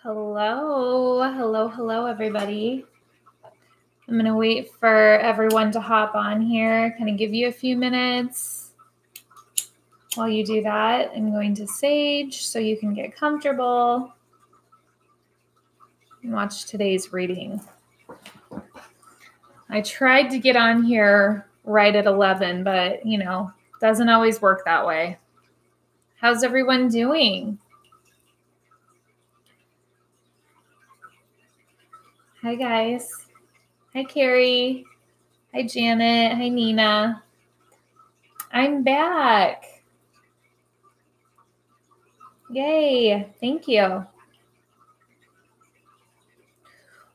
Hello, everybody. I'm going to wait for everyone to hop on here, kind of give you a few minutes. While you do that, I'm going to sage so you can get comfortable and watch today's reading. I tried to get on here right at 11, but, doesn't always work that way. How's everyone doing? Hi, guys. Hi, Carrie. Hi, Janet. Hi, Nina. I'm back. Yay. Thank you.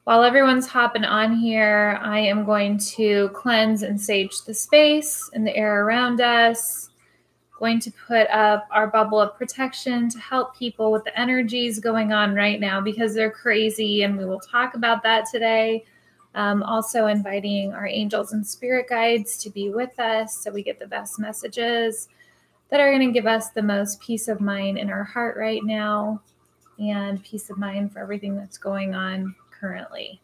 While everyone's hopping on here, I am going to cleanse and sage the space and the air around us. Going to put up our bubble of protection to help people with the energies going on right now because they're crazy, and we will talk about that today. Also inviting our angels and spirit guides to be with us so we get the best messages that are going to give us the most peace of mind in our heart right now and peace of mind for everything that's going on currently.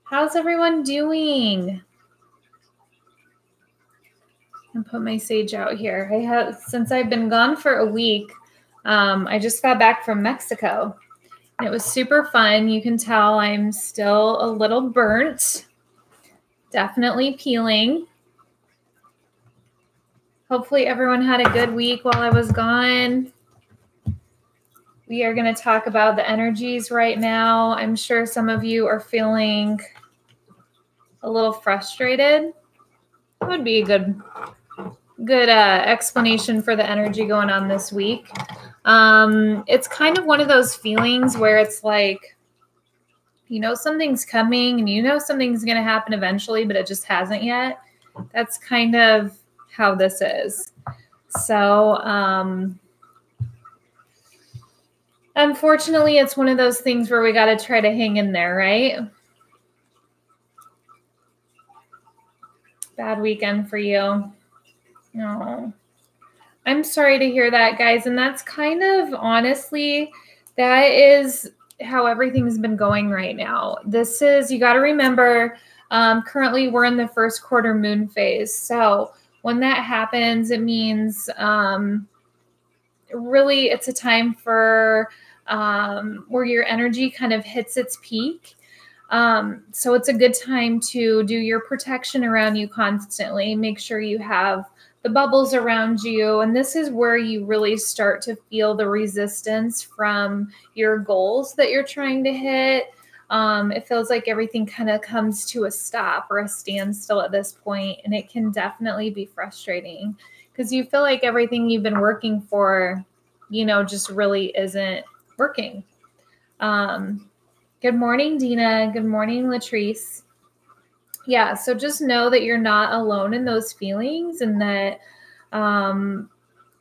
How's everyone doing? And put my sage out here. Since I've been gone for a week, I just got back from Mexico. And it was super fun. You can tell I'm still a little burnt. Definitely peeling. Hopefully everyone had a good week while I was gone. We are going to talk about the energies right now. I'm sure some of you are feeling a little frustrated. That would be a good explanation for the energy going on this week. It's kind of one of those feelings where it's like, something's coming and something's going to happen eventually, but it just hasn't yet. That's kind of how this is. So, unfortunately, it's one of those things where we got to try to hang in there, right? Bad weekend for you. No, I'm sorry to hear that, guys. And that's kind of, honestly, that is how everything's been going right now. You got to remember, currently we're in the first quarter moon phase. So when that happens, it means really it's a time for where your energy kind of hits its peak. So it's a good time to do your protection around you constantly. Make sure you have the bubbles around you. And this is where you really start to feel the resistance from your goals that you're trying to hit. It feels like everything kind of comes to a stop or a standstill at this point. And it can definitely be frustrating because you feel like everything you've been working for, just really isn't working. Good morning, Dina. Good morning, Latrice. Yeah, so just know that you're not alone in those feelings and that,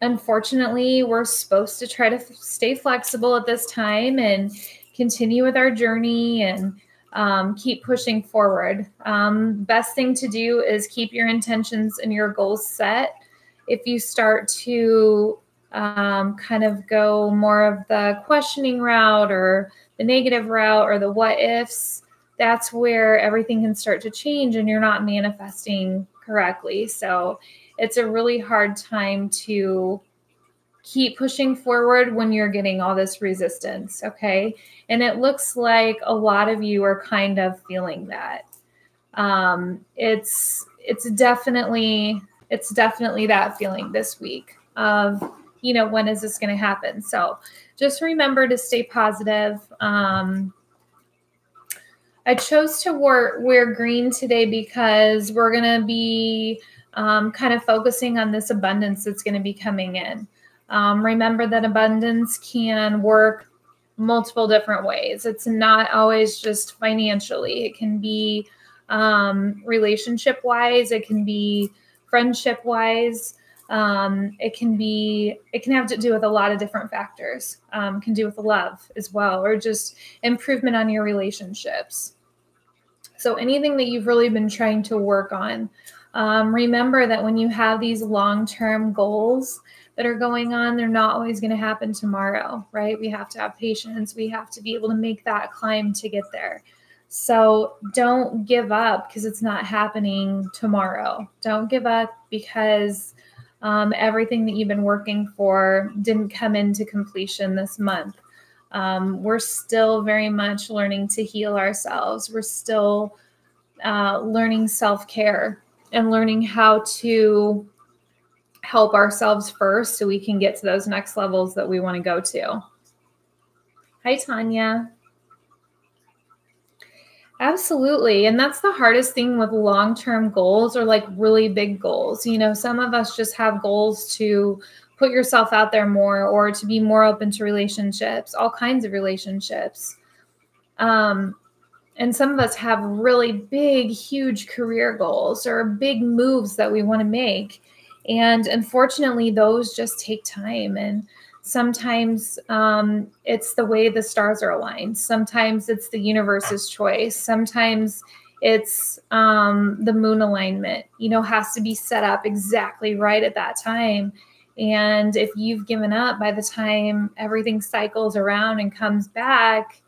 unfortunately, we're supposed to try to stay flexible at this time and continue with our journey and keep pushing forward. Best thing to do is keep your intentions and your goals set. If you start to kind of go more of the questioning route or the negative route or the what ifs, that's where everything can start to change and you're not manifesting correctly. So it's a really hard time to keep pushing forward when you're getting all this resistance. Okay. And it looks like a lot of you are kind of feeling that. It's definitely that feeling this week of, when is this going to happen? So just remember to stay positive. I chose to wear green today because we're going to be kind of focusing on this abundance that's going to be coming in. Remember that abundance can work multiple different ways. It's not always just financially. It can be relationship-wise. It can be friendship-wise. It can have to do with a lot of different factors. Can do with love as well, or just improvement on your relationships. So anything that you've really been trying to work on, remember that when you have these long-term goals, that are going on, they're not always going to happen tomorrow, right? We have to have patience. We have to be able to make that climb to get there. So don't give up because it's not happening tomorrow. Don't give up because everything that you've been working for didn't come into completion this month. We're still very much learning to heal ourselves. We're still learning self-care and learning how to help ourselves first so we can get to those next levels that we want to go to. Hi, Tanya. Absolutely. And that's the hardest thing with long-term goals or like really big goals. You know, some of us just have goals to put yourself out there more or to be more open to relationships, all kinds of relationships. And some of us have really big, huge career goals or big moves that we want to make. And unfortunately, those just take time. And sometimes it's the way the stars are aligned. Sometimes it's the universe's choice. Sometimes it's the moon alignment, you know, has to be set up exactly right at that time. And if you've given up by the time everything cycles around and comes back,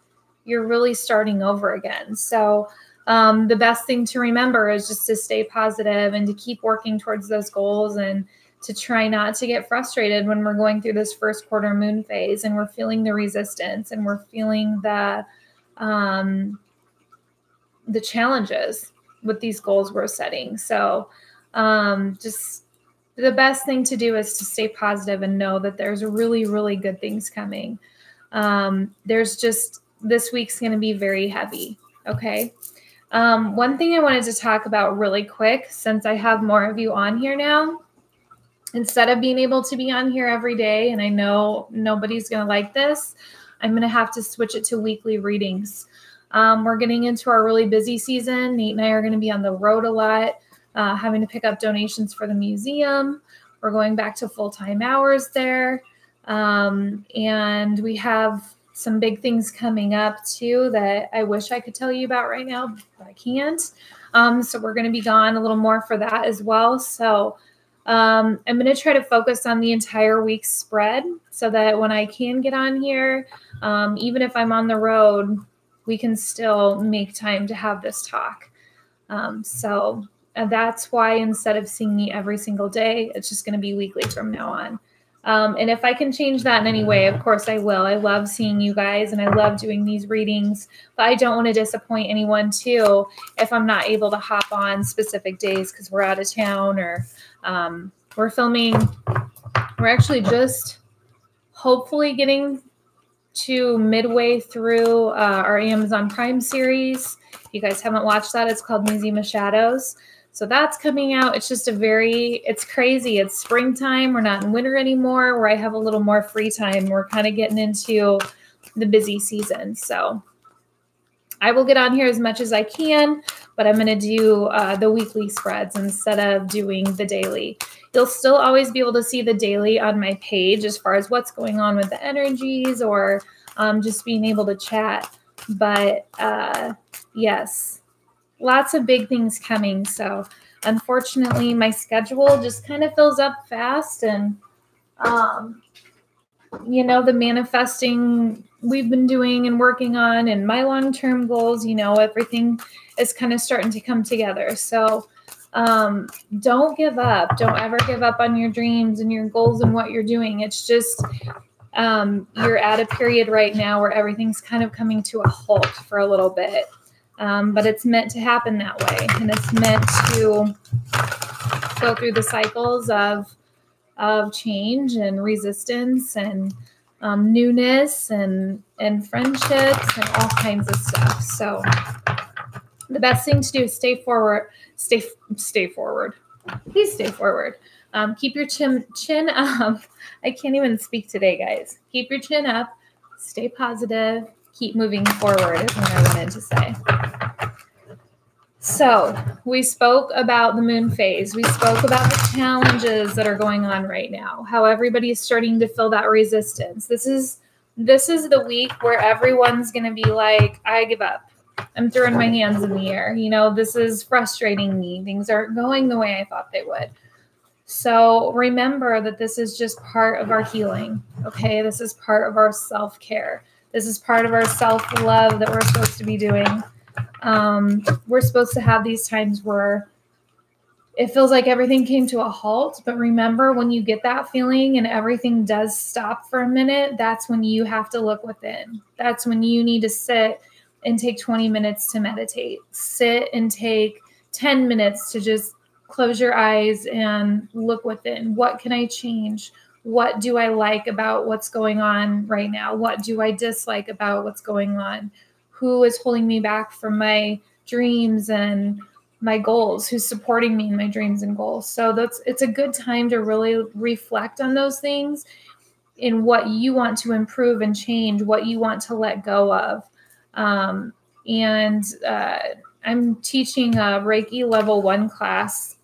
you're really starting over again. So the best thing to remember is just to stay positive and to keep working towards those goals and to try not to get frustrated when we're going through this first quarter moon phase and we're feeling the resistance and we're feeling the challenges with these goals we're setting. So just the best thing to do is to stay positive and know that there's really, really good things coming. This week's going to be very heavy. Okay. One thing I wanted to talk about really quick, since I have more of you on here now, instead of being able to be on here every day, and I know nobody's going to like this, I'm going to have to switch it to weekly readings. We're getting into our really busy season. Nate and I are going to be on the road a lot, having to pick up donations for the museum. We're going back to full-time hours there. And we have some big things coming up too that I wish I could tell you about right now, but I can't. So we're going to be gone a little more for that as well. So I'm going to try to focus on the entire week's spread so that when I can get on here, even if I'm on the road, we can still make time to have this talk. So that's why instead of seeing me every single day, it's just going to be weekly from now on. And if I can change that in any way, of course I will. I love seeing you guys and I love doing these readings, but I don't want to disappoint anyone too if I'm not able to hop on specific days because we're out of town or we're filming. We're actually just hopefully getting to midway through our Amazon Prime series. If you guys haven't watched that, it's called Museum of Shadows. So that's coming out. It's just it's crazy. It's springtime. We're not in winter anymore, where I have a little more free time. We're kind of getting into the busy season. So I will get on here as much as I can, but I'm going to do the weekly spreads instead of doing the daily. You'll still always be able to see the daily on my page as far as what's going on with the energies or just being able to chat. But yes. Lots of big things coming. So unfortunately, my schedule just kind of fills up fast. And, you know, the manifesting we've been doing and working on and my long-term goals, you know, everything is kind of starting to come together. So don't give up. Don't ever give up on your dreams and your goals and what you're doing. It's just you're at a period right now where everything's kind of coming to a halt for a little bit. But it's meant to happen that way. And it's meant to go through the cycles of change and resistance and newness and friendships and all kinds of stuff. So the best thing to do is stay forward. Stay forward. Please stay forward. Keep your chin up. I can't even speak today, guys. Keep your chin up. Stay positive. Keep moving forward is what I wanted to say. So we spoke about the moon phase. We spoke about the challenges that are going on right now, how everybody is starting to feel that resistance. This is the week where everyone's going to be like, I give up. I'm throwing my hands in the air. You know, this is frustrating me. Things aren't going the way I thought they would. So remember that this is just part of our healing, okay? This is part of our self-care. This is part of our self-love that we're supposed to be doing. We're supposed to have these times where it feels like everything came to a halt. But remember, when you get that feeling and everything does stop for a minute, that's when you have to look within. That's when you need to sit and take 20 minutes to meditate. Sit and take 10 minutes to just close your eyes and look within. What can I change? What do I like about what's going on right now? What do I dislike about what's going on? Who is holding me back from my dreams and my goals? Who's supporting me in my dreams and goals? So it's a good time to really reflect on those things in what you want to improve and change, what you want to let go of. I'm teaching a Reiki level 1 class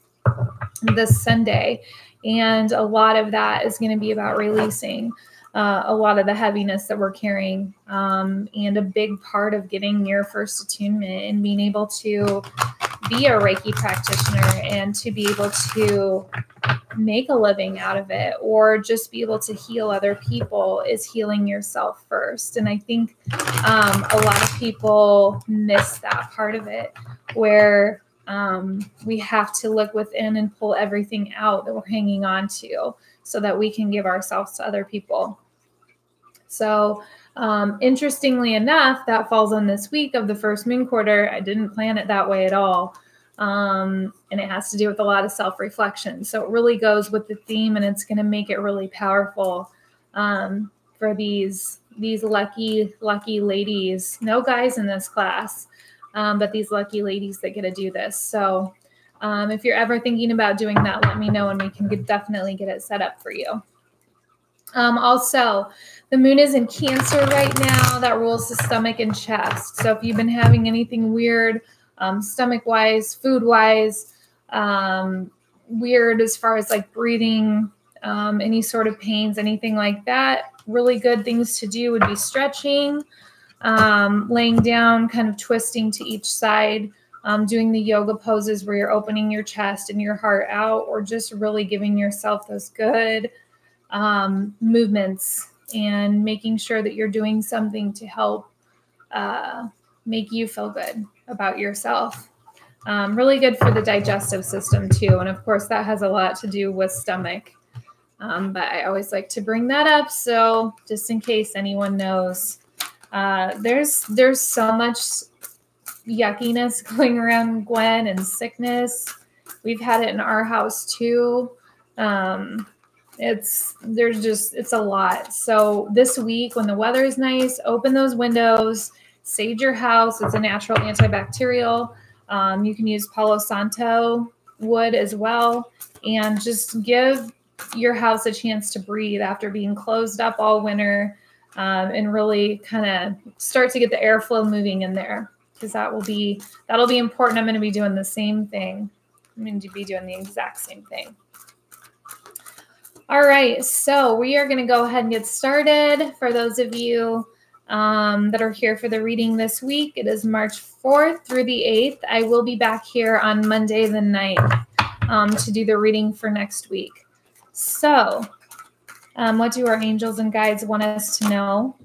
this Sunday, and a lot of that is going to be about releasing a lot of the heaviness that we're carrying, and a big part of getting your first attunement and being able to be a Reiki practitioner and to be able to make a living out of it, or just be able to heal other people, is healing yourself first. And I think a lot of people miss that part of it, where we have to look within and pull everything out that we're hanging on to so that we can give ourselves to other people. So interestingly enough, that falls on this week of the first moon quarter. I didn't plan it that way at all. And it has to do with a lot of self-reflection. So it really goes with the theme, and it's going to make it really powerful for these lucky ladies. No guys in this class, but these lucky ladies that get to do this. So if you're ever thinking about doing that, let me know, and we can definitely get it set up for you. Also, the moon is in Cancer right now. That rules the stomach and chest. So if you've been having anything weird, stomach-wise, food-wise, weird as far as like breathing, any sort of pains, anything like that, really good things to do would be stretching, laying down, kind of twisting to each side, doing the yoga poses where you're opening your chest and your heart out, or just really giving yourself those good movements and making sure that you're doing something to help make you feel good about yourself. Really good for the digestive system too. And of course that has a lot to do with stomach. But I always like to bring that up. So just in case anyone knows, there's so much yuckiness going around, Gwen, and sickness. We've had it in our house too. It's a lot. So this week when the weather is nice, open those windows, sage your house. It's a natural antibacterial. You can use Palo Santo wood as well, and just give your house a chance to breathe after being closed up all winter, and really kind of start to get the airflow moving in there, because that'll be important. I'm going to be doing the same thing. I'm going to be doing the exact same thing. All right, so we are going to go ahead and get started. For those of you that are here for the reading this week, it is March 4th through the 8th. I will be back here on Monday the 9th to do the reading for next week. So what do our angels and guides want us to know?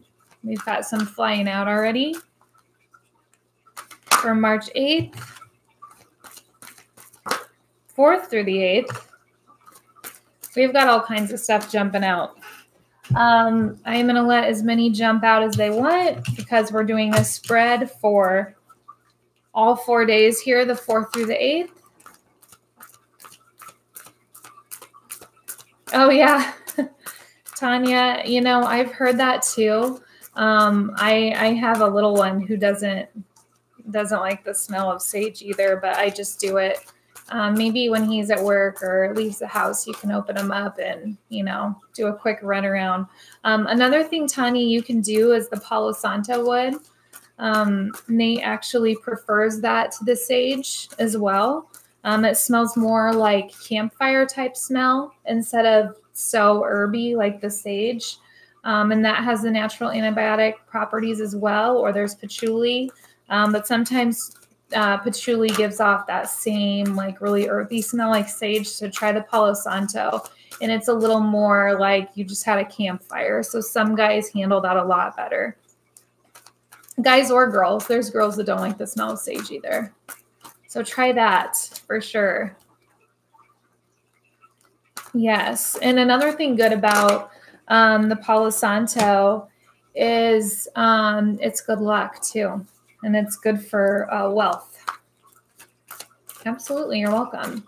We've got some flying out already for March 8th, 4th through the 8th. We've got all kinds of stuff jumping out. I am going to let as many jump out as they want, because we're doing a spread for all 4 days here, the 4th through the 8th. Oh, yeah. Tanya, I've heard that too. I have a little one who doesn't like the smell of sage either, but I just do it. Maybe when he's at work or leaves the house, you can open them up and, do a quick run around. Another thing, Tanya, you can do is the Palo Santo wood. Nate actually prefers that to the sage as well. It smells more like campfire type smell instead of so herby like the sage. And that has the natural antibiotic properties as well, or there's patchouli. But sometimes patchouli gives off that same like really earthy smell like sage. So try the Palo Santo. And it's a little more like you just had a campfire. So some guys handle that a lot better. Guys or girls. There's girls that don't like the smell of sage either. So try that for sure. Yes. And another thing good about the Palo Santo is it's good luck too. And it's good for wealth. Absolutely. You're welcome.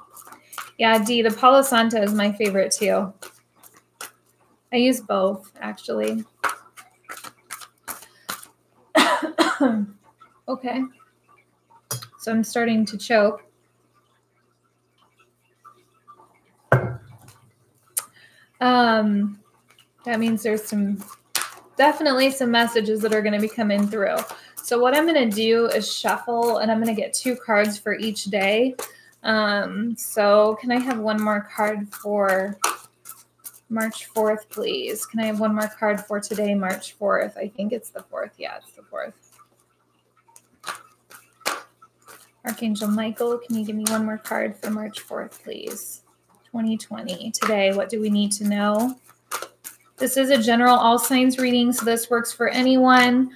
Yeah, Dee, the Palo Santo is my favorite too. I use both, actually. Okay. So I'm starting to choke. That means there's definitely some messages that are going to be coming through. So what I'm going to do is shuffle, and I'm going to get 2 cards for each day. So can I have one more card for March 4th, please? Can I have one more card for today, March 4th? I think it's the 4th. Yeah, it's the 4th. Archangel Michael, can you give me one more card for March 4th, please? 2020. Today, what do we need to know? This is a general all signs reading, so this works for anyone.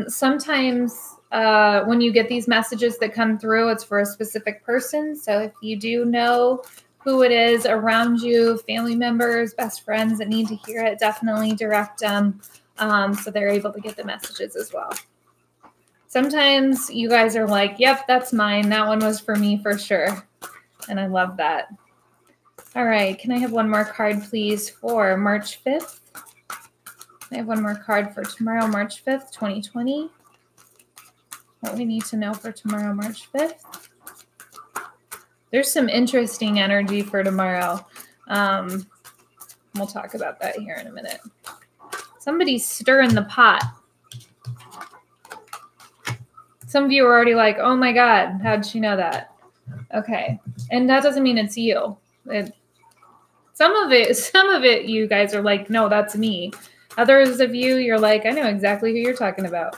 Sometimes when you get these messages that come through, it's for a specific person. So if you do know who it is around you, family members, best friends that need to hear it, definitely direct them so they're able to get the messages as well. Sometimes you guys are like, yep, that's mine. That one was for me for sure. And I love that. All right. Can I have one more card, please, for March 5th? I have one more card for tomorrow, March 5th, 2020. What we need to know for tomorrow, March 5th. There's some interesting energy for tomorrow. We'll talk about that here in a minute. Somebody's stirring the pot. Some of you are already like, oh my God, how'd she know that? Okay. And that doesn't mean it's you. Some of it, you guys are like, no, that's me. Others of you, you're like, I know exactly who you're talking about.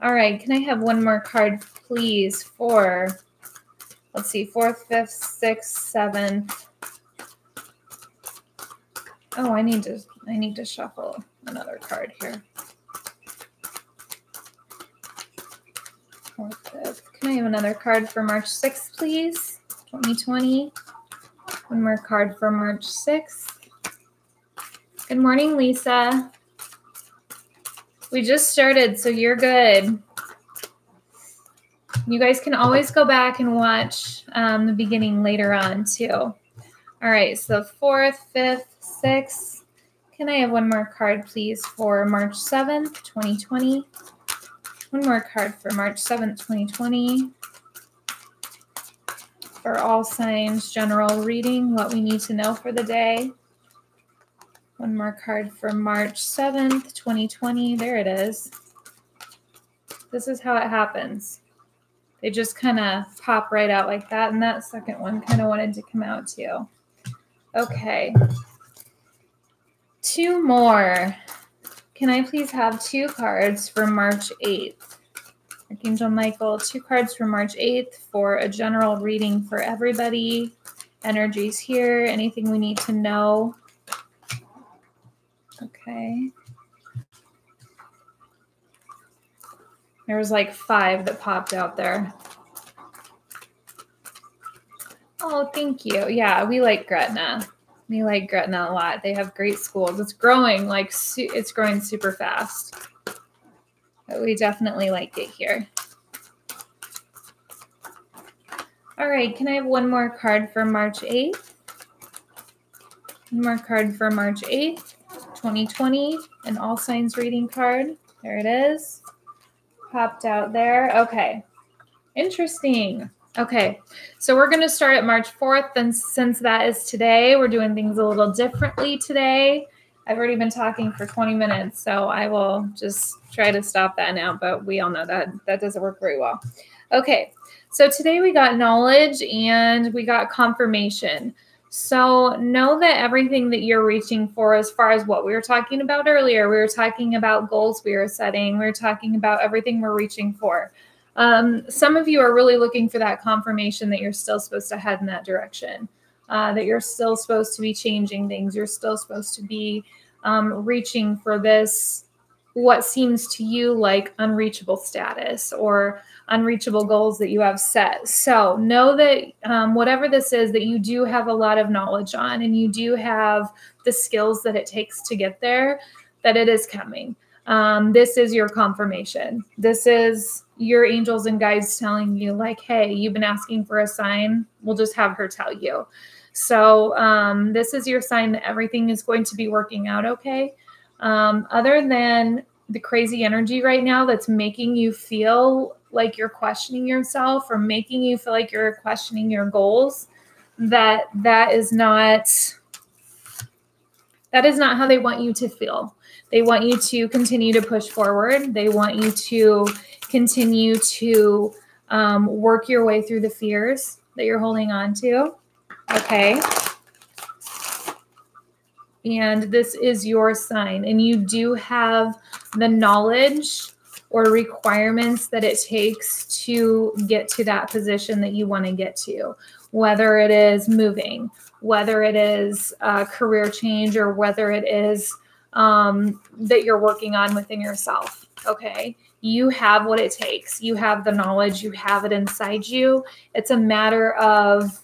All right. Can I have one more card, please, for, let's see, 4th, 5th, 6th, 7th. Oh, I need to shuffle another card here. 4th, 5th. Can I have another card for March 6th, please? 2020. One more card for March 6th. Good morning, Lisa. We just started, so you're good. You guys can always go back and watch the beginning later on, too. All right, so 4th, 5th, 6th. Can I have one more card, please, for March 7th, 2020? One more card for March 7th, 2020. For all signs, general reading, what we need to know for the day. One more card for March 7th, 2020. There it is. This is how it happens. They just kind of pop right out like that. And that second one kind of wanted to come out too. Okay. 2 more. Can I please have 2 cards for March 8th? Archangel Michael, 2 cards for March 8th for a general reading for everybody. Energies here. Anything we need to know? Okay. There was like 5 that popped out there. Oh, thank you. Yeah, we like Gretna. We like Gretna a lot. They have great schools. It's growing like it's growing super fast. But we definitely like it here. All right, can I have one more card for March 8th? One more card for March 8th, 2020, an all signs reading card. There it is. Popped out there. Okay, interesting. Okay, so we're going to start at March 4th, and since that is today, we're doing things a little differently today. I've already been talking for 20 minutes, so I will just try to stop that now, but we all know that doesn't work very well. Okay, so today we got knowledge and we got confirmation. So know that everything that you're reaching for, as far as what we were talking about earlier, we were talking about goals we were setting. We were talking about everything we're reaching for. Some of you are really looking for that confirmation that you're still supposed to head in that direction, that you're still supposed to be changing things. You're still supposed to be reaching for this, what seems to you like unreachable status or unreachable goals that you have set. So know that whatever this is, that you do have a lot of knowledge on, and you do have the skills that it takes to get there, that it is coming. This is your confirmation. This is your angels and guides telling you, like, hey, you've been asking for a sign. We'll just have her tell you. So this is your sign that everything is going to be working out okay. Other than the crazy energy right now that's making you feel like you're questioning yourself, or making you feel like you're questioning your goals, that is not how they want you to feel. They want you to continue to push forward. They want you to continue to work your way through the fears that you're holding on to. Okay. And this is your sign, and you do have the knowledge or requirements that it takes to get to that position that you want to get to, whether it is moving, whether it is a career change, or whether it is that you're working on within yourself. Okay. You have what it takes. You have the knowledge. You have it inside you. It's a matter of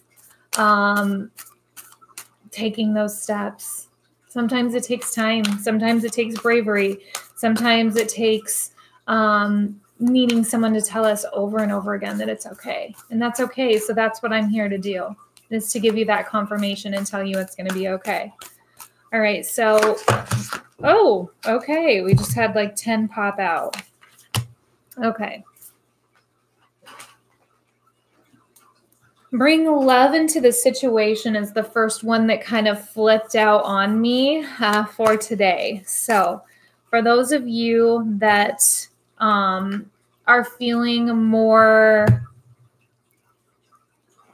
taking those steps. Sometimes it takes time. Sometimes it takes bravery. Sometimes it takes needing someone to tell us over and over again that it's okay. And that's okay. So that's what I'm here to do, is to give you that confirmation and tell you it's going to be okay. All right. So, oh, okay. We just had like 10 pop out. Okay. Bring love into the situation is the first one that kind of flipped out on me for today. So for those of you that are feeling more,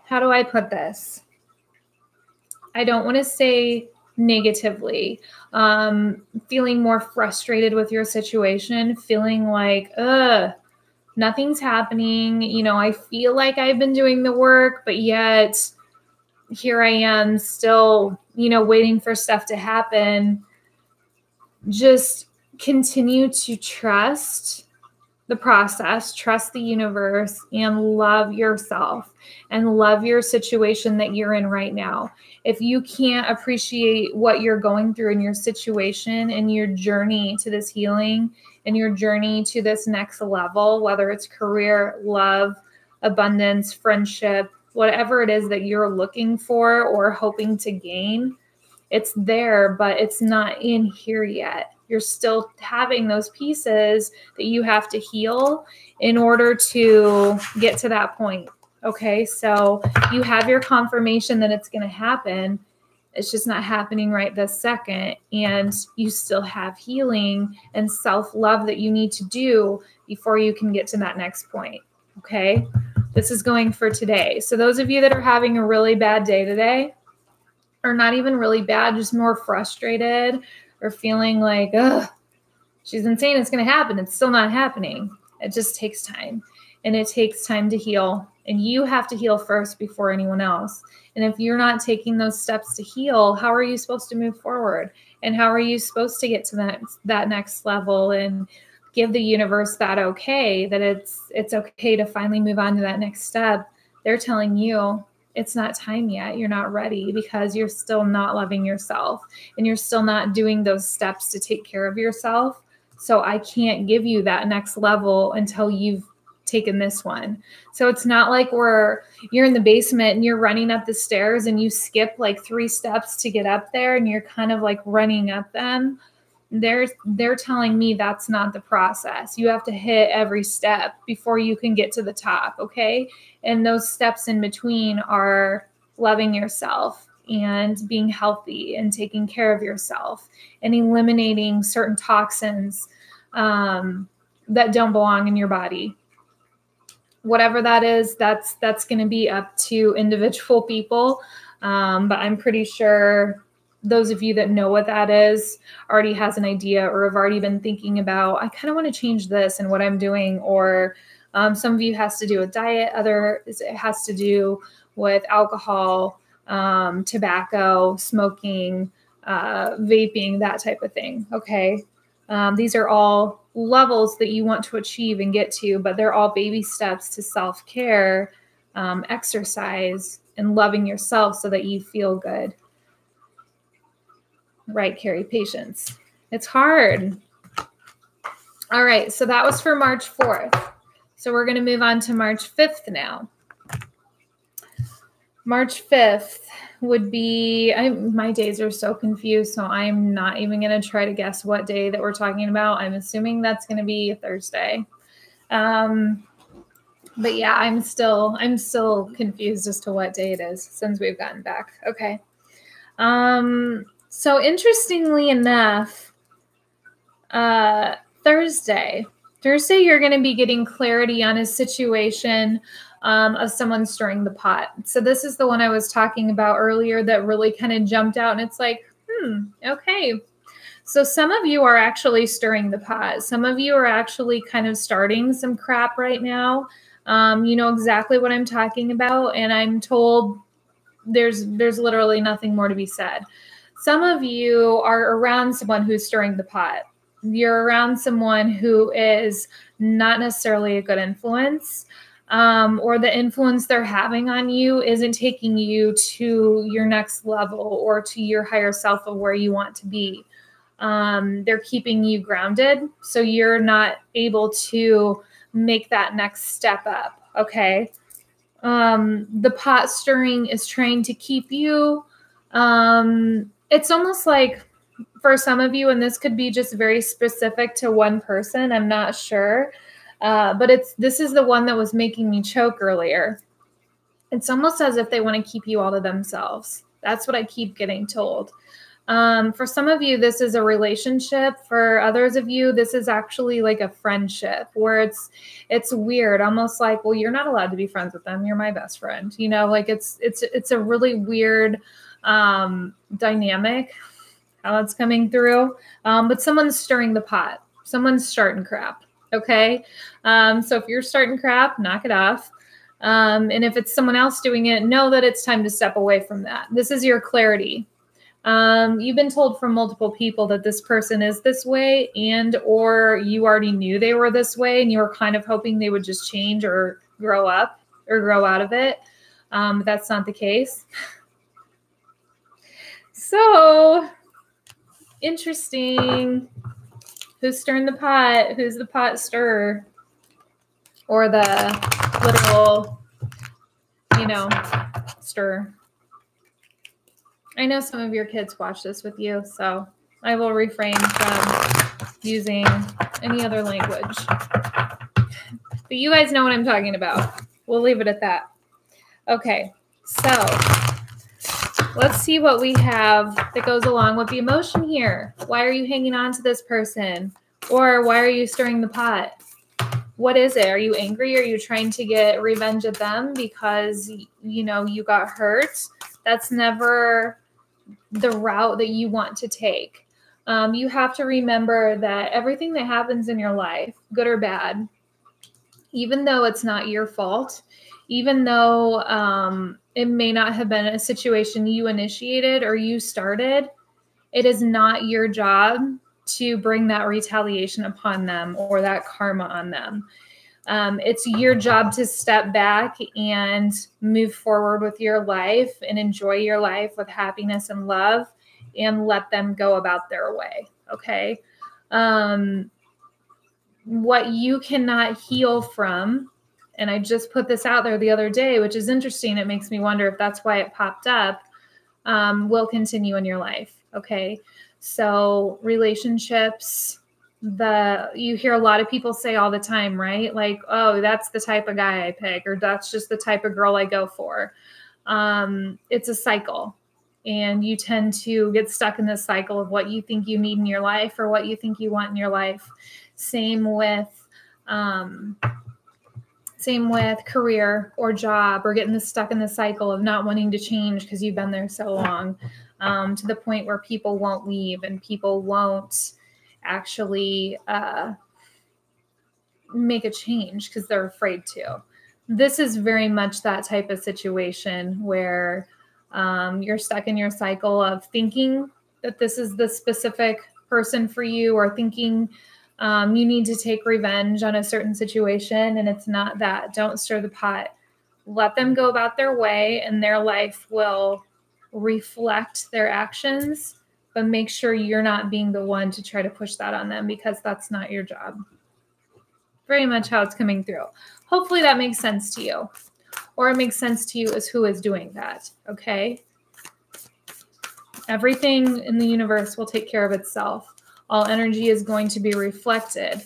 how do I put this? I don't want to say negatively, feeling more frustrated with your situation, feeling like, nothing's happening. You know, I feel like I've been doing the work, but yet here I am still, you know, waiting for stuff to happen. Just continue to trust the process, trust the universe, and love yourself and love your situation that you're in right now. If you can't appreciate what you're going through in your situation and your journey to this healing and your journey to this next level, whether it's career, love, abundance, friendship, whatever it is that you're looking for or hoping to gain, it's there, but it's not in here yet. You're still having those pieces that you have to heal in order to get to that point. Okay, so you have your confirmation that it's going to happen. It's just not happening right this second. And you still have healing and self-love that you need to do before you can get to that next point. Okay, this is going for today. So those of you that are having a really bad day today, or not even really bad, just more frustrated or feeling like, ugh, she's been saying it's going to happen. It's still not happening. It just takes time, and it takes time to heal. And you have to heal first before anyone else. And if you're not taking those steps to heal, how are you supposed to move forward? And how are you supposed to get to that next level and give the universe that okay, that it's okay to finally move on to that next step? They're telling you it's not time yet. You're not ready because you're still not loving yourself and you're still not doing those steps to take care of yourself. So I can't give you that next level until you've taken this one. So it's not like you're in the basement and you're running up the stairs and you skip like 3 steps to get up there and you're kind of like running up them. They're telling me that's not the process. You have to hit every step before you can get to the top. Okay. And those steps in between are loving yourself and being healthy and taking care of yourself and eliminating certain toxins that don't belong in your body. Whatever that is, that's going to be up to individual people. But I'm pretty sure those of you that know what that is already has an idea or have already been thinking about, I kind of want to change this and what I'm doing, or Some of you has to do with diet. Others, it has to do with alcohol, tobacco, smoking, vaping, that type of thing. Okay. These are all levels that you want to achieve and get to, but they're all baby steps to self-care, exercise, and loving yourself so that you feel good. Right, Carrie, patience. It's hard. All right, so that was for March 4th. So we're going to move on to March 5th now. March 5th would be, my days are so confused, so I'm not even going to try to guess what day that we're talking about. I'm assuming that's going to be a Thursday. But yeah, I'm still confused as to what day it is since we've gotten back. Okay. So interestingly enough, Thursday, you're going to be getting clarity on a situation of someone stirring the pot. So this is the one I was talking about earlier that really kind of jumped out, and it's like, okay. So some of you are actually stirring the pot. Some of you are actually kind of starting some crap right now. You know exactly what I'm talking about, and I'm told there's literally nothing more to be said. Some of you are around someone who's stirring the pot. You're around someone who is not necessarily a good influence, or the influence they're having on you isn't taking you to your next level or to your higher self of where you want to be. They're keeping you grounded, so you're not able to make that next step up. Okay. The pot stirring is trying to keep you. It's almost like for some of you, and this could be just very specific to one person, I'm not sure. But this is the one that was making me choke earlier. It's almost as if they want to keep you all to themselves. That's what I keep getting told. For some of you, this is a relationship. For others of you, this is actually like a friendship where it's weird, almost like, well, you're not allowed to be friends with them. You're my best friend. You know, like it's a really weird dynamic how it's coming through. But someone's stirring the pot. Someone's starting crap. Okay. So if you're starting crap, knock it off. And if it's someone else doing it, know that it's time to step away from that. This is your clarity. You've been told from multiple people that this person is this way, and or you already knew they were this way and you were kind of hoping they would just change or grow up or grow out of it. But that's not the case. So interesting. Who's stirring the pot? Who's the pot stirrer? Or the little, you know, stirrer? I know some of your kids watch this with you, so I will refrain from using any other language. But you guys know what I'm talking about. We'll leave it at that. Okay, so let's see what we have that goes along with the emotion here. Why are you hanging on to this person? Or why are you stirring the pot? What is it? Are you angry? Are you trying to get revenge at them because, you know, you got hurt? That's never the route that you want to take. You have to remember that everything that happens in your life, good or bad, even though it's not your fault, even though it may not have been a situation you initiated or you started, it is not your job to bring that retaliation upon them or that karma on them. It's your job to step back and move forward with your life and enjoy your life with happiness and love and let them go about their way. Okay. What you cannot heal from, and I just put this out there the other day, which is interesting. It makes me wonder if that's why it popped up, will continue in your life. Okay. So relationships, you hear a lot of people say all the time, right? Like, oh, that's the type of guy I pick, or that's just the type of girl I go for. It's a cycle, and you tend to get stuck in this cycle of what you think you need in your life or what you think you want in your life. Same with career or job, or getting stuck in the cycle of not wanting to change because you've been there so long, to the point where people won't leave and people won't actually make a change because they're afraid to. This is very much that type of situation where you're stuck in your cycle of thinking that this is the specific person for you, or thinking you need to take revenge on a certain situation, and it's not that. Don't stir the pot. Let them go about their way, and their life will reflect their actions, but make sure you're not being the one to try to push that on them, because that's not your job. Very much how it's coming through. Hopefully that makes sense to you, or it makes sense to you as who is doing that, okay? Everything in the universe will take care of itself. All energy is going to be reflected,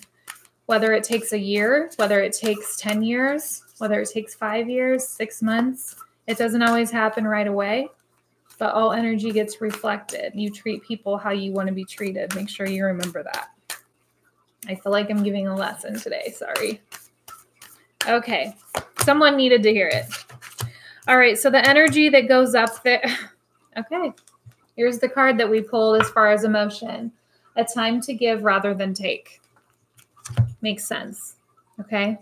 whether it takes a year, whether it takes 10 years, whether it takes 5 years, 6 months. It doesn't always happen right away, but all energy gets reflected. You treat people how you want to be treated. Make sure you remember that. I feel like I'm giving a lesson today. Sorry. Okay. Someone needed to hear it. All right. So the energy that goes up there. Okay. Here's the card that we pulled as far as emotion. A time to give rather than take. Makes sense. Okay.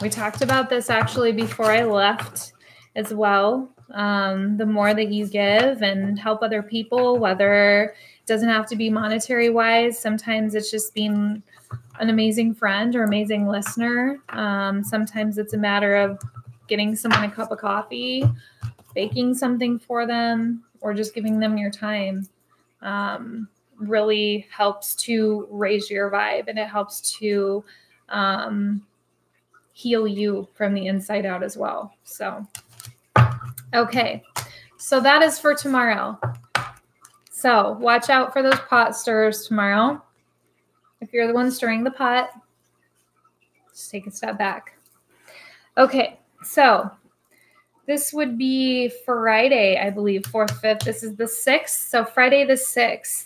We talked about this actually before I left as well. The more that you give and help other people, whether it doesn't have to be monetary wise, sometimes it's just being an amazing friend or amazing listener. Sometimes it's a matter of getting someone a cup of coffee, baking something for them, or just giving them your time. Really helps to raise your vibe, and it helps to heal you from the inside out as well. So, okay. So that is for tomorrow. So watch out for those pot stirrers tomorrow. If you're the one stirring the pot, just take a step back. Okay. So this would be Friday, I believe, 4th, 5th. This is the 6th. So Friday the 6th.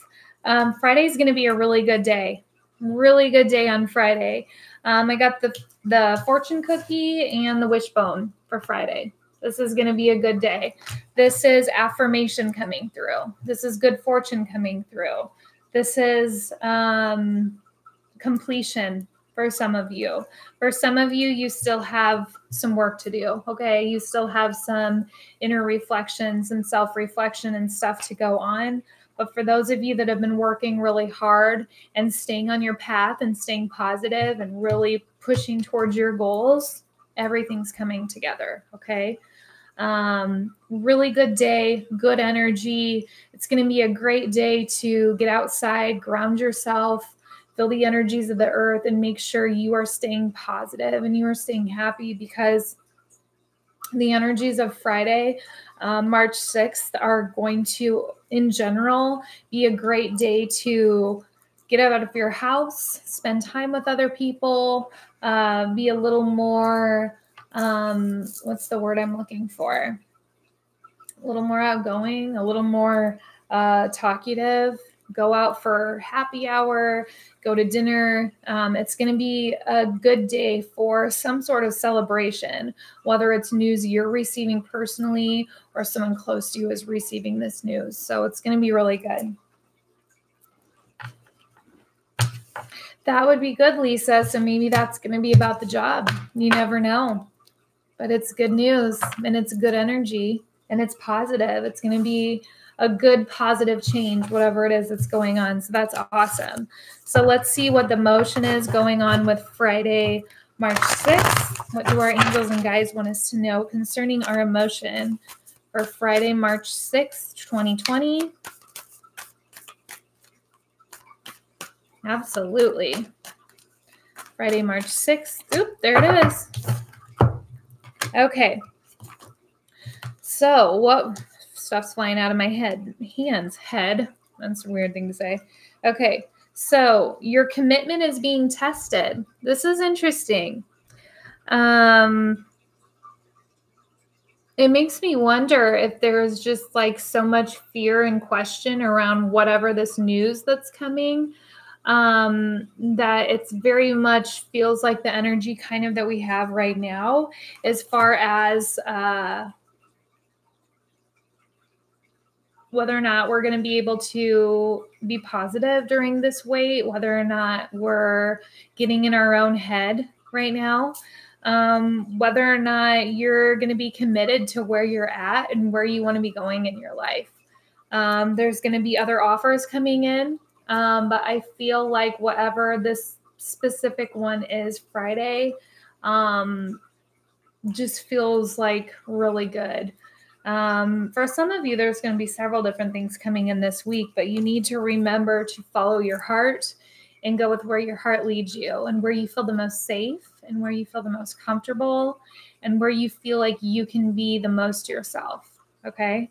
Friday is going to be a really good day. Really good day on Friday. I got the fortune cookie and the wishbone for Friday. This is going to be a good day. This is affirmation coming through. This is good fortune coming through. This is completion for some of you. For some of you, you still have some work to do, okay? You still have some inner reflections and self-reflection and stuff to go on. But for those of you that have been working really hard and staying on your path and staying positive and really pushing towards your goals, everything's coming together, okay? Really good day, good energy. It's going to be a great day to get outside, ground yourself, feel the energies of the earth, and make sure you are staying positive and you are staying happy, because the energies of Friday, March 6th, are going to, in general, be a great day to get out of your house, spend time with other people, be a little more, what's the word I'm looking for? A little more outgoing, a little more talkative, go out for happy hour, go to dinner. It's going to be a good day for some sort of celebration, whether it's news you're receiving personally or someone close to you is receiving this news. So it's going to be really good. That would be good, Lisa. So maybe that's going to be about the job. You never know. But it's good news, and it's good energy, and it's positive. It's going to be a good positive change, whatever it is that's going on. So that's awesome. So let's see what the motion is going on with Friday, March 6th. What do our angels and guides want us to know concerning our emotion for Friday, March 6th, 2020? Absolutely. Friday, March 6th. Oop, there it is. Okay. So what stuff's flying out of my head? Head. That's a weird thing to say. Okay. So your commitment is being tested. This is interesting. It makes me wonder if there's just like so much fear and question around whatever this news that's coming, that it's very much feels like the energy kind of that we have right now, as far as whether or not we're going to be able to be positive during this wait, whether or not we're getting in our own head right now, whether or not you're going to be committed to where you're at and where you want to be going in your life. There's going to be other offers coming in, but I feel like whatever this specific one is Friday, just feels like really good. For some of you, there's going to be several different things coming in this week, but you need to remember to follow your heart and go with where your heart leads you and where you feel the most safe and where you feel the most comfortable and where you feel like you can be the most yourself. Okay.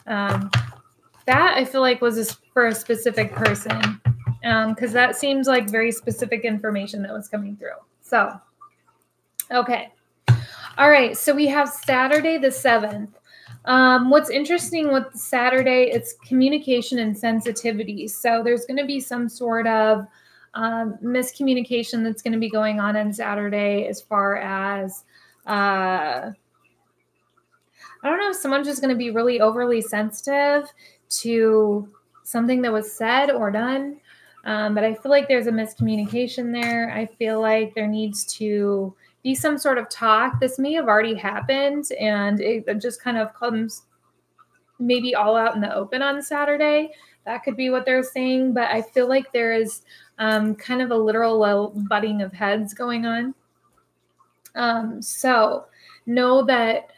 That I feel like was for a specific person, because that seems like very specific information that was coming through. So, okay. All right. So we have Saturday the 7th. What's interesting with Saturday, it's communication and sensitivity. So there's going to be some sort of miscommunication that's going to be going on Saturday as far as, I don't know, someone's just going to be really overly sensitive to something that was said or done. But I feel like there's a miscommunication there. I feel like there needs to be some sort of talk. This may have already happened and it just kind of comes maybe all out in the open on Saturday. That could be what they're saying, but I feel like there is kind of a literal butting of heads going on. So know that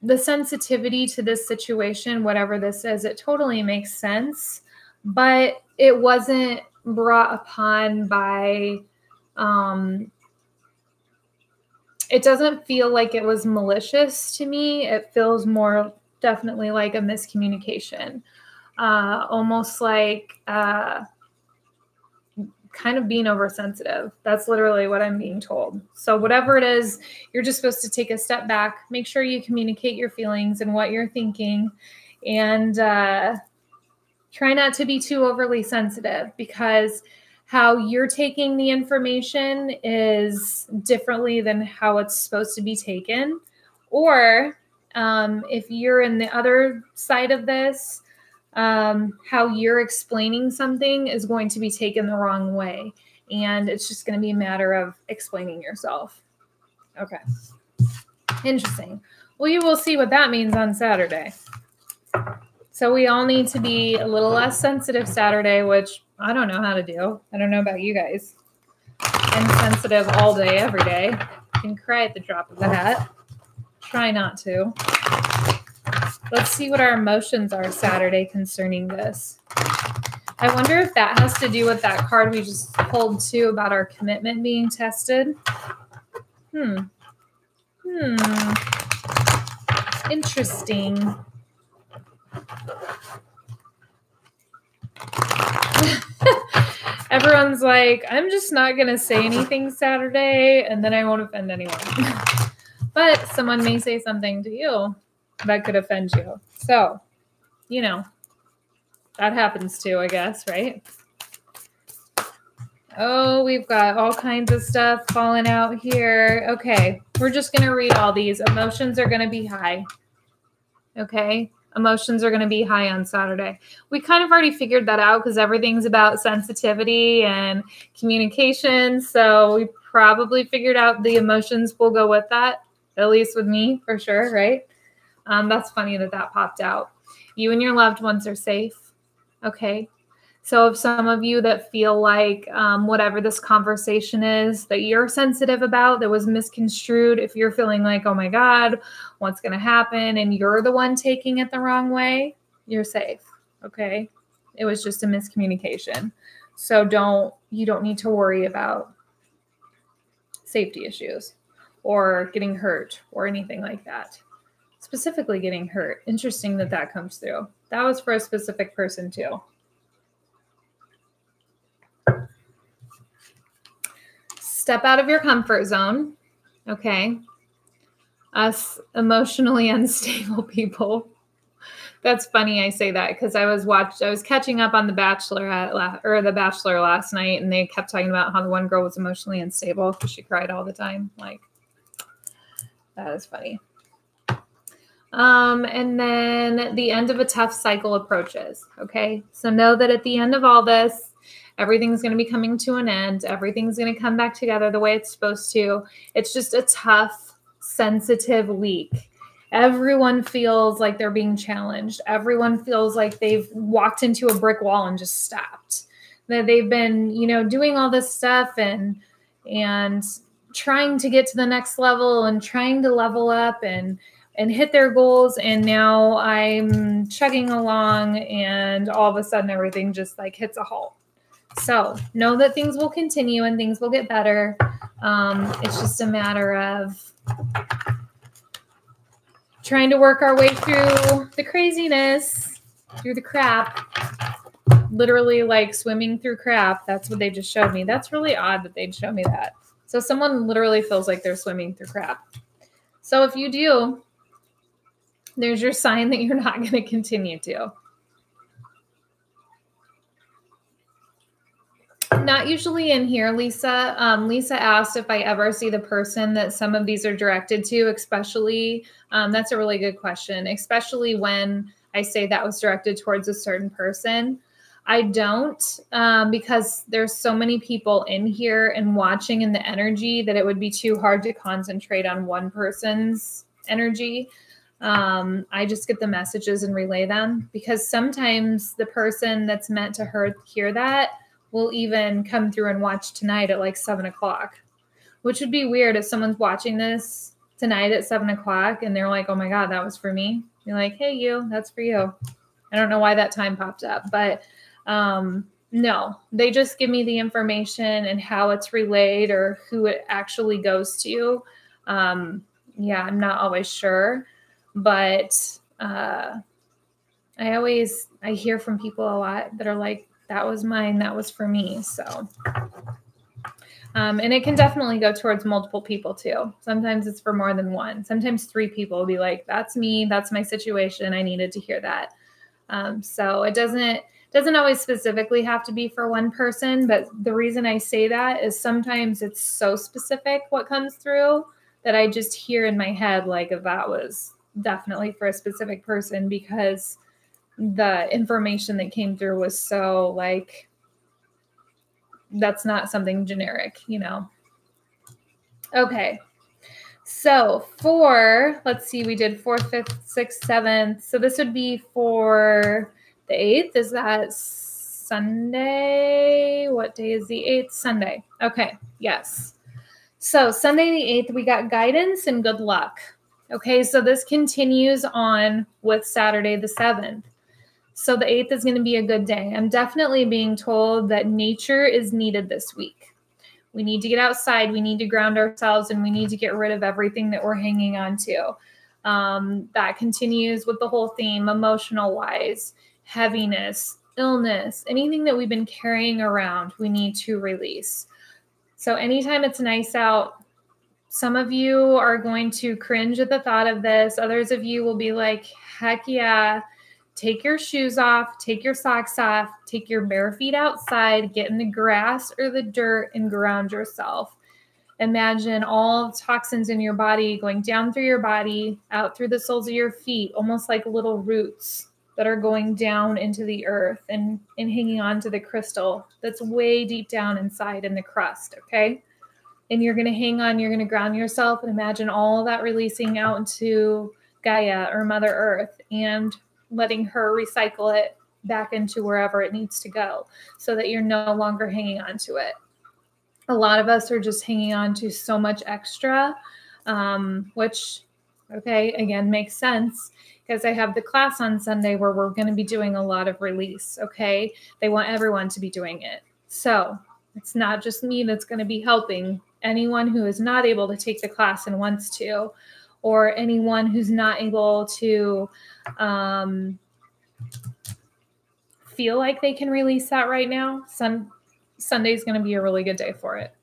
the sensitivity to this situation, whatever this is, it totally makes sense, but it wasn't brought upon by, it doesn't feel like it was malicious to me. It feels more definitely like a miscommunication, almost like kind of being oversensitive. That's literally what I'm being told. So whatever it is, you're just supposed to take a step back, make sure you communicate your feelings and what you're thinking, and try not to be too overly sensitive, because how you're taking the information is differently than how it's supposed to be taken. Or if you're in the other side of this, how you're explaining something is going to be taken the wrong way. And it's just going to be a matter of explaining yourself. Okay. Interesting. Well, you will see what that means on Saturday. So we all need to be a little less sensitive Saturday, which I don't know how to do. I don't know about you guys. I'm sensitive all day, every day. I can cry at the drop of a hat. Try not to. Let's see what our emotions are Saturday concerning this. I wonder if that has to do with that card we just pulled too about our commitment being tested. Interesting. Everyone's like, I'm just not going to say anything Saturday, and then I won't offend anyone. But someone may say something to you that could offend you. So, you know, that happens too, I guess, right? Oh, we've got all kinds of stuff falling out here. Okay, we're just going to read all these. Emotions are going to be high. Okay, emotions are going to be high on Saturday. We kind of already figured that out because everything's about sensitivity and communication. So we probably figured out the emotions will go with that, at least with me for sure, right? That's funny that that popped out. You and your loved ones are safe. Okay. So if some of you that feel like whatever this conversation is that you're sensitive about, that was misconstrued, if you're feeling like, oh my God, what's going to happen? And you're the one taking it the wrong way, you're safe. Okay. It was just a miscommunication. So you don't need to worry about safety issues or getting hurt or anything like that. Specifically getting hurt. Interesting that that comes through. That was for a specific person too. Step out of your comfort zone. Okay. Us emotionally unstable people. That's funny I say that because I was catching up on The Bachelor last night, and they kept talking about how the one girl was emotionally unstable because she cried all the time. Like, that is funny. And then the end of a tough cycle approaches. Okay. So know that at the end of all this, everything's going to be coming to an end. Everything's going to come back together the way it's supposed to. It's just a tough, sensitive week. Everyone feels like they're being challenged. Everyone feels like they've walked into a brick wall and just stopped. That they've been, doing all this stuff and trying to get to the next level and trying to level up and hit their goals. And now I'm chugging along and all of a sudden everything just like hits a halt. So know that things will continue and things will get better. It's just a matter of trying to work our way through the craziness, through the crap, literally like swimming through crap. That's what they just showed me. That's really odd that they'd show me that. So someone literally feels like they're swimming through crap. So if you do, there's your sign that you're not going to continue to. Not usually in here, Lisa. Lisa asked if I ever see the person that some of these are directed to, especially, that's a really good question, especially when I say that was directed towards a certain person. I don't, because there's so many people in here and watching in the energy that it would be too hard to concentrate on one person's energy. I just get the messages and relay them, because sometimes the person that's meant to hear that will even come through and watch tonight at like 7 o'clock, which would be weird if someone's watching this tonight at 7 o'clock and they're like, oh my God, that was for me. You're like, hey, that's for you. I don't know why that time popped up, but no, they just give me the information and how it's relayed or who it actually goes to. Yeah, I'm not always sure, but I hear from people a lot that are like, that was mine, that was for me. So, and it can definitely go towards multiple people too. Sometimes it's for more than one. Sometimes 3 people will be like, that's me, that's my situation, I needed to hear that. So it doesn't always specifically have to be for one person, but the reason I say that is sometimes it's so specific what comes through that I just hear in my head like if that was definitely for a specific person, because the information that came through was so like, that's not something generic, Okay. So let's see, we did 4th, 5th, 6th, 7th. So this would be for the 8th. Is that Sunday? What day is the 8th? Sunday. Okay. Yes. So Sunday the 8th, we got guidance and good luck. Okay. So this continues on with Saturday the 7th. So the 8th is going to be a good day. I'm definitely being told that nature is needed this week. We need to get outside. We need to ground ourselves, and we need to get rid of everything that we're hanging on to. That continues with the whole theme, emotional-wise, heaviness, illness, anything that we've been carrying around, we need to release. So anytime it's nice out, some of you are going to cringe at the thought of this. Others of you will be like, heck yeah. Take your shoes off, take your socks off, take your bare feet outside, get in the grass or the dirt and ground yourself. Imagine all toxins in your body going down through your body, out through the soles of your feet, almost like little roots that are going down into the earth and hanging on to the crystal that's way deep down inside in the crust, okay? And you're going to hang on, you're going to ground yourself and imagine all that releasing out into Gaia or Mother Earth and letting her recycle it back into wherever it needs to go so that you're no longer hanging on to it. A lot of us are just hanging on to so much extra, which, okay, again, makes sense because I have the class on Sunday where we're going to be doing a lot of release, okay? They want everyone to be doing it. So it's not just me that's going to be helping. Anyone who is not able to take the class and wants to, or anyone who's not able to feel like they can release that right now, Sunday's going to be a really good day for it.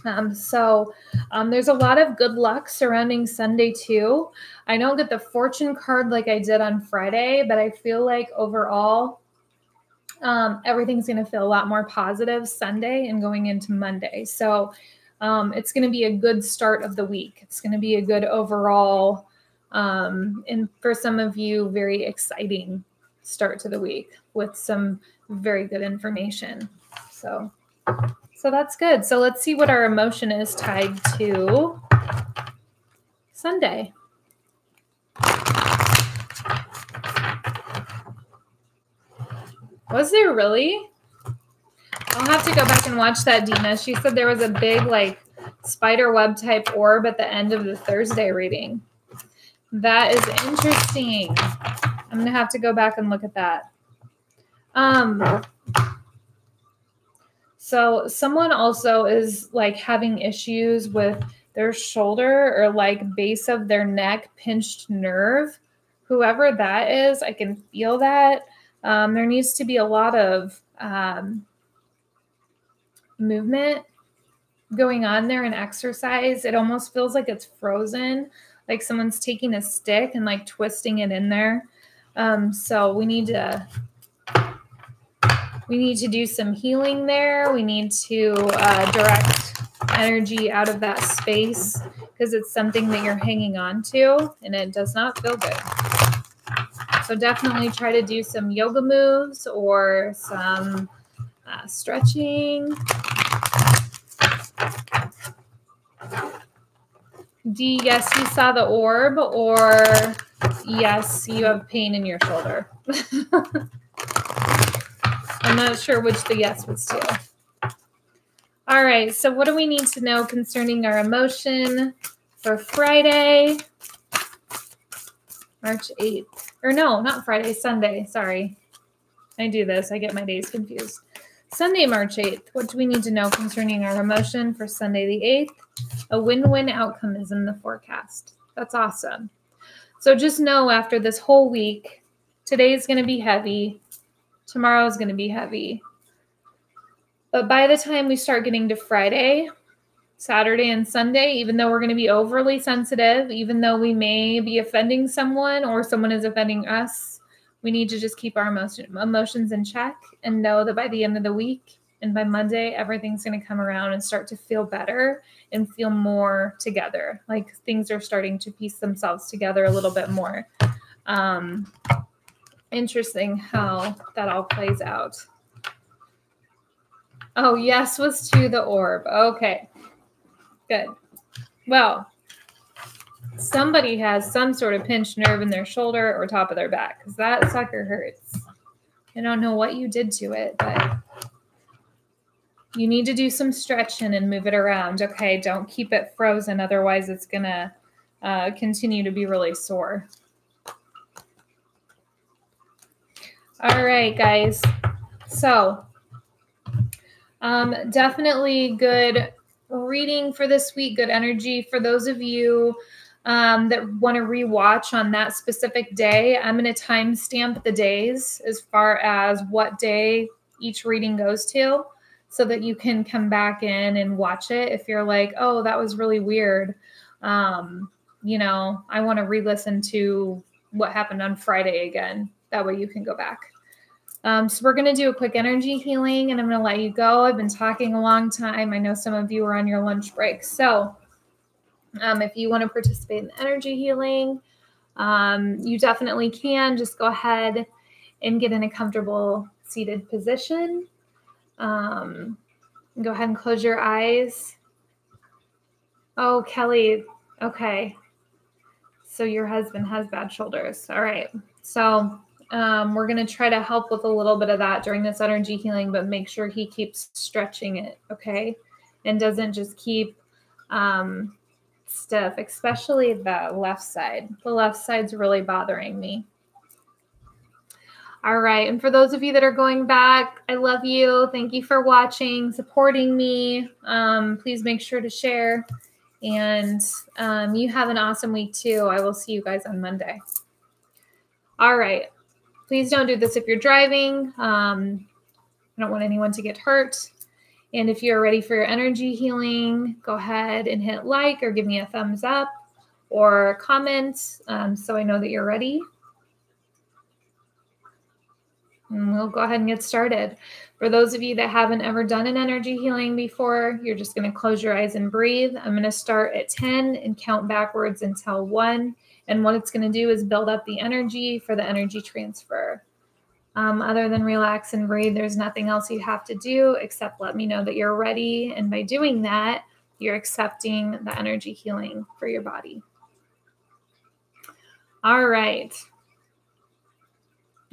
There's a lot of good luck surrounding Sunday too. I don't get the fortune card like I did on Friday, but I feel like overall, everything's going to feel a lot more positive Sunday and going into Monday. So it's going to be a good start of the week. It's going to be a good overall And for some of you, very exciting start to the week with some very good information. So that's good. So let's see what our emotion is tied to Sunday. Was there really? I'll have to go back and watch that, Dina. She said there was a big like spider web type orb at the end of the Thursday reading. That is interesting. I'm going to have to go back and look at that. So someone also is like having issues with their shoulder or like base of their neck pinched nerve. Whoever that is, I can feel that. There needs to be a lot of movement going on there and exercise. It almost feels like it's frozen, like someone's taking a stick and like twisting it in there. So we need to do some healing there. We need to direct energy out of that space because it's something that you're hanging on to and it does not feel good. So definitely try to do some yoga moves or some stretching. D, yes, you saw the orb, or yes, you have pain in your shoulder. I'm not sure which the yes was to. All right, so what do we need to know concerning our emotion for Friday, March 8th? Or no, not Friday, Sunday. Sorry. I do this. I get my days confused. Sunday, March 8th. What do we need to know concerning our emotion for Sunday the 8th? A win-win outcome is in the forecast. That's awesome. So just know after this whole week, today's going to be heavy. Tomorrow's going to be heavy. But by the time we start getting to Friday, Saturday, and Sunday, even though we're going to be overly sensitive, even though we may be offending someone or someone is offending us, we need to just keep our emotions in check and know that by the end of the week and by Monday, everything's going to come around and start to feel better and feel more together. Like things are starting to piece themselves together a little bit more. Interesting how that all plays out. Oh, yes was to the orb. Okay. Good. Well, somebody has some sort of pinched nerve in their shoulder or top of their back because that sucker hurts. I don't know what you did to it, but you need to do some stretching and move it around. Okay, don't keep it frozen. Otherwise, it's going to continue to be really sore. All right, guys. So definitely good reading for this week, good energy for those of you that want to rewatch on that specific day. I'm going to timestamp the days as far as what day each reading goes to so that you can come back in and watch it. If you're like, oh, that was really weird. You know, I want to re-listen to what happened on Friday again. That way you can go back. So we're going to do a quick energy healing and I'm going to let you go. I've been talking a long time. I know some of you are on your lunch break. So if you want to participate in the energy healing, you definitely can. Just go ahead and get in a comfortable seated position. Go ahead and close your eyes. Oh, Kelly. Okay. So your husband has bad shoulders. All right. So we're going to try to help with a little bit of that during this energy healing, but make sure he keeps stretching it, okay? And doesn't just keep stiff, especially the left side. The left side's really bothering me. All right. And for those of you that are going back, I love you. Thank you for watching, supporting me. Please make sure to share. And you have an awesome week too. I will see you guys on Monday. All right. Please don't do this if you're driving. I don't want anyone to get hurt. And if you're ready for your energy healing, go ahead and hit like or give me a thumbs up or comment so I know that you're ready. And we'll go ahead and get started. For those of you that haven't ever done an energy healing before, you're just going to close your eyes and breathe. I'm going to start at 10 and count backwards until 1. And what it's going to do is build up the energy for the energy transfer. Other than relax and breathe, there's nothing else you have to do except let me know that you're ready. And by doing that, you're accepting the energy healing for your body. All right.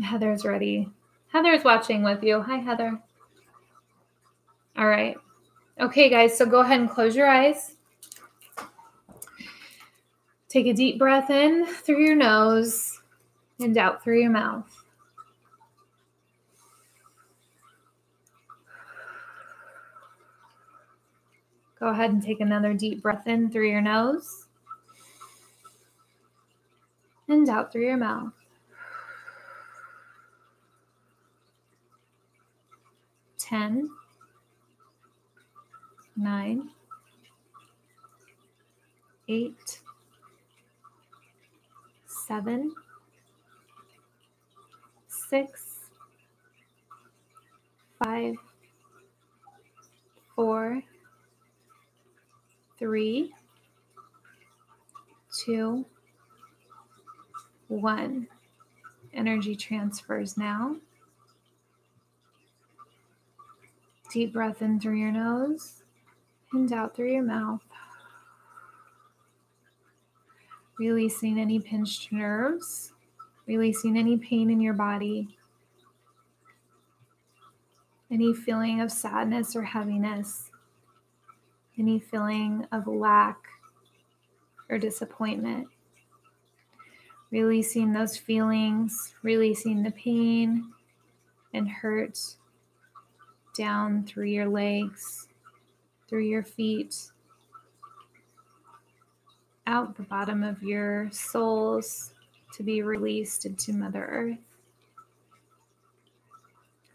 Heather's ready. Heather's watching with you. Hi, Heather. All right. Okay, guys, so go ahead and close your eyes. Take a deep breath in through your nose and out through your mouth. Go ahead and take another deep breath in through your nose and out through your mouth. 10, 9, 8, 7, 6, 5, 4, 3, 2, 1. Energy transfers now. Deep breath in through your nose and out through your mouth. Releasing any pinched nerves, releasing any pain in your body, any feeling of sadness or heaviness, any feeling of lack or disappointment. Releasing those feelings, releasing the pain and hurt down through your legs, through your feet, out the bottom of your soles to be released into Mother Earth.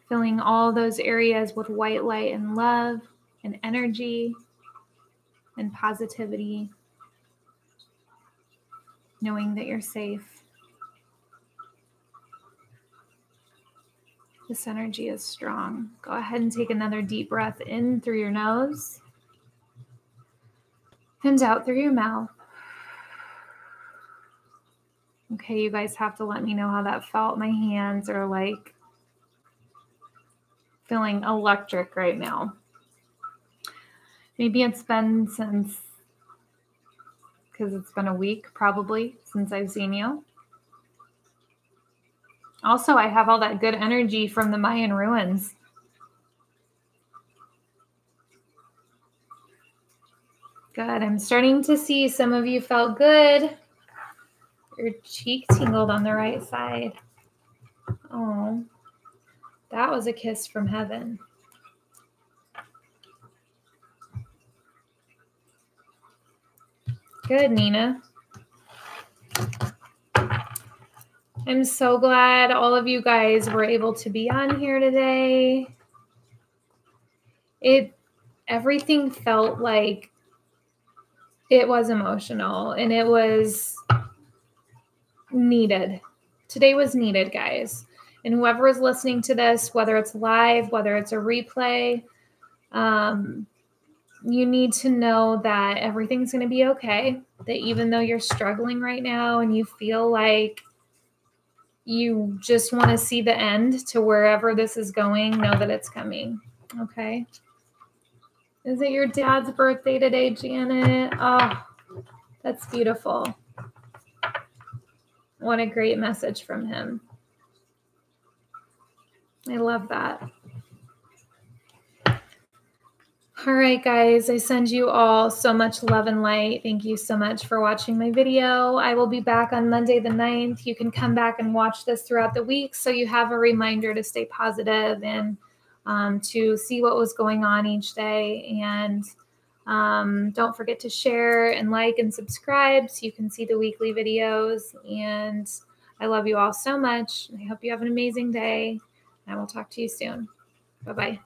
Filling all those areas with white light and love and energy and positivity, knowing that you're safe. This energy is strong. Go ahead and take another deep breath in through your nose and out through your mouth. Okay, you guys have to let me know how that felt. My hands are like feeling electric right now. Maybe it's been because it's been a week probably since I've seen you. Also, I have all that good energy from the Mayan ruins. Good. I'm starting to see some of you felt good. Your cheek tingled on the right side. Oh, that was a kiss from heaven. Good, Nina. I'm so glad all of you guys were able to be on here today. Everything felt like it was emotional and it was needed. Today was needed, guys. And whoever is listening to this, whether it's live, whether it's a replay, you need to know that everything's going to be okay. That even though you're struggling right now and you feel like you just want to see the end to wherever this is going, know that it's coming. Okay. Is it your dad's birthday today, Janet? Oh, that's beautiful. What a great message from him. I love that. All right, guys, I send you all so much love and light. Thank you so much for watching my video. I will be back on Monday the 9th. You can come back and watch this throughout the week so you have a reminder to stay positive and to see what was going on each day. And don't forget to share and like and subscribe so you can see the weekly videos. And I love you all so much. I hope you have an amazing day. I will talk to you soon. Bye-bye.